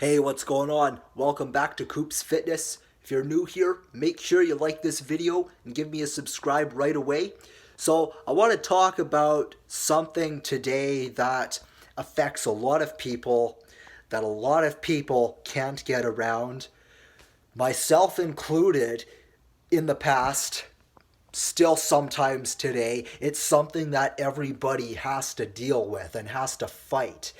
Hey, what's going on? Welcome back to Coops Fitness. If you're new here, make sure you like this video and give me a subscribe right away. So, I want to talk about something today that affects a lot of people, that a lot of people can't get around, myself included in the past, still sometimes today. It's something that everybody has to deal with and has to fight.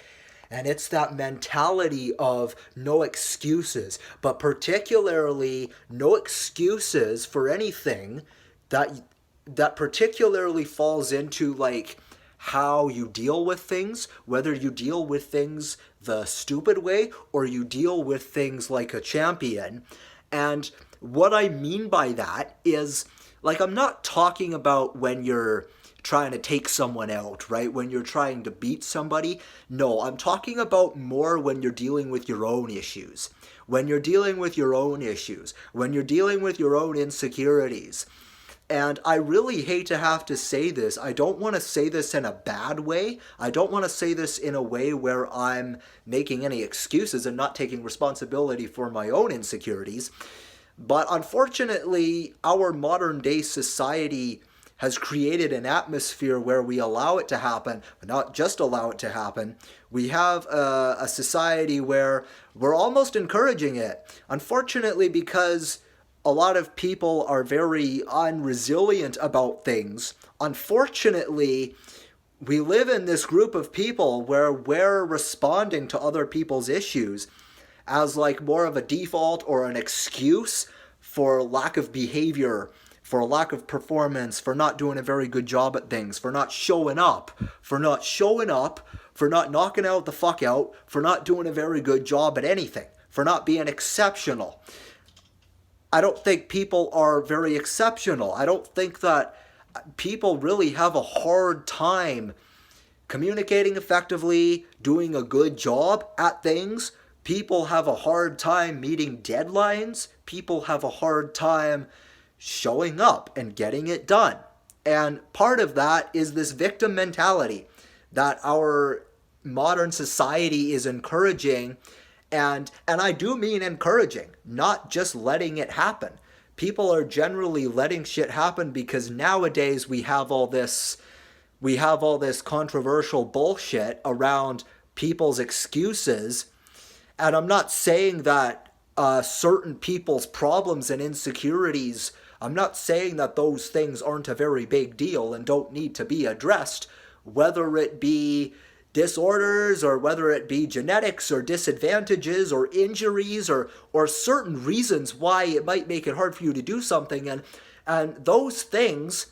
And it's that mentality of no excuses, but particularly no excuses for anything that particularly falls into like how you deal with things, whether you deal with things the stupid way or you deal with things like a champion. And what I mean by that is, like, I'm not talking about when you're trying to take someone out, right? When you're trying to beat somebody. No, I'm talking about more when you're dealing with your own issues. When you're dealing with your own issues. When you're dealing with your own insecurities. And I really hate to have to say this. I don't want to say this in a bad way. I don't want to say this in a way where I'm making any excuses and not taking responsibility for my own insecurities. But unfortunately, our modern day society has created an atmosphere where we allow it to happen, but not just allow it to happen. We have a society where we're almost encouraging it. Unfortunately, because a lot of people are very unresilient about things, unfortunately, we live in this group of people where we're responding to other people's issues as like more of a default or an excuse for lack of behavior, for a lack of performance, for not doing a very good job at things, for not showing up, for not knocking out the fuck out, for not doing a very good job at anything, for not being exceptional. I don't think people are very exceptional. I don't think that people really have a hard time communicating effectively, doing a good job at things. People have a hard time meeting deadlines. People have a hard time showing up and getting it done. And part of that is this victim mentality that our modern society is encouraging. And I do mean encouraging, not just letting it happen. People are generally letting shit happen because nowadays we have all this controversial bullshit around people's excuses. And I'm not saying that certain people's problems and insecurities, I'm not saying that those things aren't a very big deal and don't need to be addressed, whether it be disorders or whether it be genetics or disadvantages or injuries or certain reasons why it might make it hard for you to do something. And those things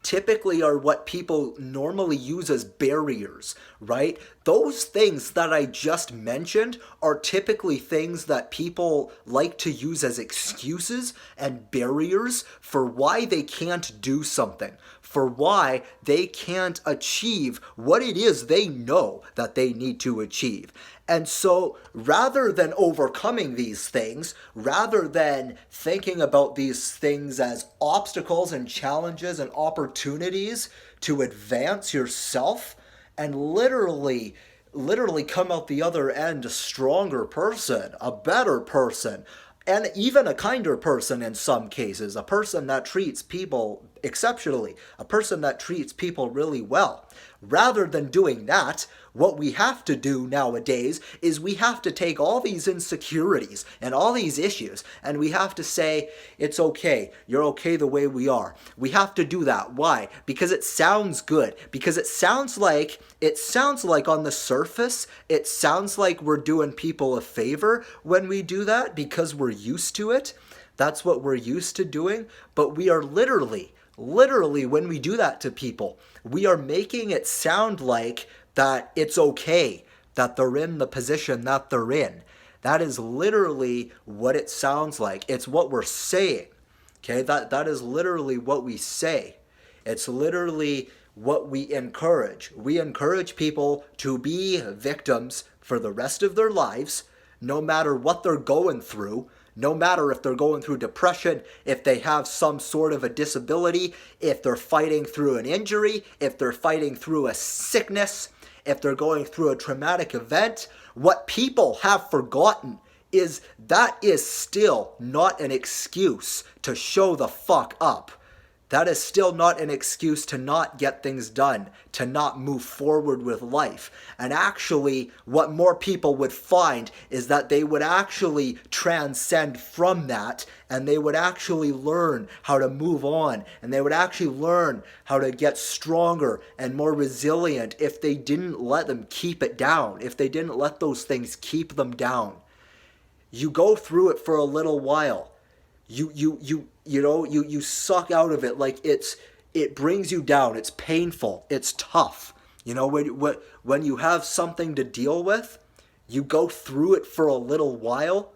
typically are what people normally use as barriers, right? Those things that I just mentioned are typically things that people like to use as excuses and barriers for why they can't do something, for why they can't achieve what it is they know that they need to achieve. And so rather than overcoming these things, rather than thinking about these things as obstacles and challenges and opportunities to advance yourself and literally come out the other end a stronger person, a better person, and even a kinder person in some cases, a person that treats people exceptionally, a person that treats people really well. Rather than doing that, what we have to do nowadays is we have to take all these insecurities and all these issues and we have to say, it's okay, you're okay the way we are. We have to do that. Why? Because it sounds good. Because it sounds like on the surface, it sounds like we're doing people a favor when we do that because we're used to it. That's what we're used to doing. But we are literally, when we do that to people, we are making it sound like that it's okay that they're in the position that they're in. That is literally what it sounds like. It's what we're saying. Okay, that is literally what we say. It's literally what we encourage. We encourage people to be victims for the rest of their lives, no matter what they're going through. No matter if they're going through depression, if they have some sort of a disability, if they're fighting through an injury, if they're fighting through a sickness, if they're going through a traumatic event, What people have forgotten is that is still not an excuse to show the fuck up. That is still not an excuse to not get things done, to not move forward with life. And actually, what more people would find is that they would actually transcend from that, and they would actually learn how to move on, and they would actually learn how to get stronger and more resilient if they didn't let them keep it down, if they didn't let those things keep them down. You go through it for a little while. You suck out of it. Like it brings you down. It's painful. It's tough. When you have something to deal with, you go through it for a little while,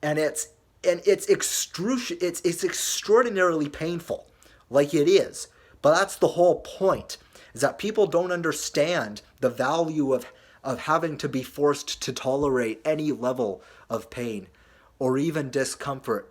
and it's extraordinarily painful. Like it is. But that's the whole point, is that people don't understand the value of having to be forced to tolerate any level of pain or even discomfort.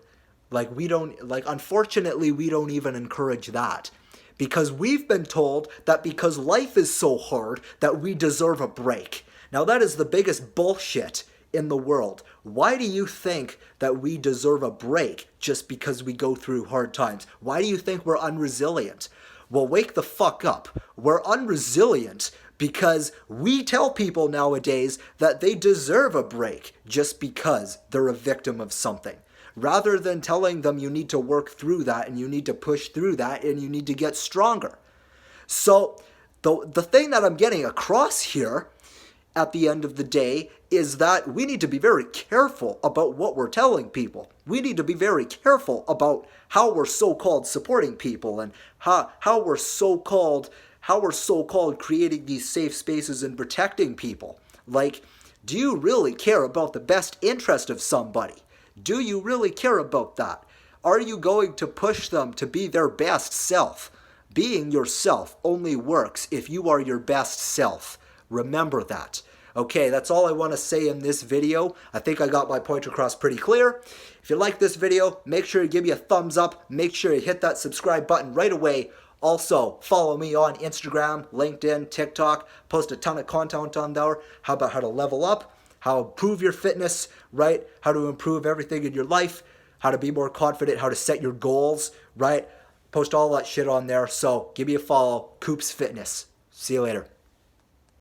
Unfortunately, we don't even encourage that, because we've been told that because life is so hard that we deserve a break. Now, that is the biggest bullshit in the world. Why do you think that we deserve a break just because we go through hard times? Why do you think we're unresilient? Well, wake the fuck up. We're unresilient because we tell people nowadays that they deserve a break just because they're a victim of something, rather than telling them you need to work through that and you need to push through that and you need to get stronger. So the thing that I'm getting across here at the end of the day is that we need to be very careful about what we're telling people. We need to be very careful about how we're so-called supporting people and how we're so-called creating these safe spaces and protecting people. Like, do you really care about the best interest of somebody? Do you really care about that? Are you going to push them to be their best self? Being yourself only works if you are your best self. Remember that. Okay, that's all I want to say in this video. I think I got my point across pretty clear. If you like this video, make sure you give me a thumbs up. Make sure you hit that subscribe button right away. Also, follow me on Instagram, LinkedIn, TikTok. Post a ton of content on there. How about how to level up, how to improve your fitness, right? How to improve everything in your life, how to be more confident, how to set your goals, right? Post all that shit on there. So give me a follow, Coops Fitness. See you later.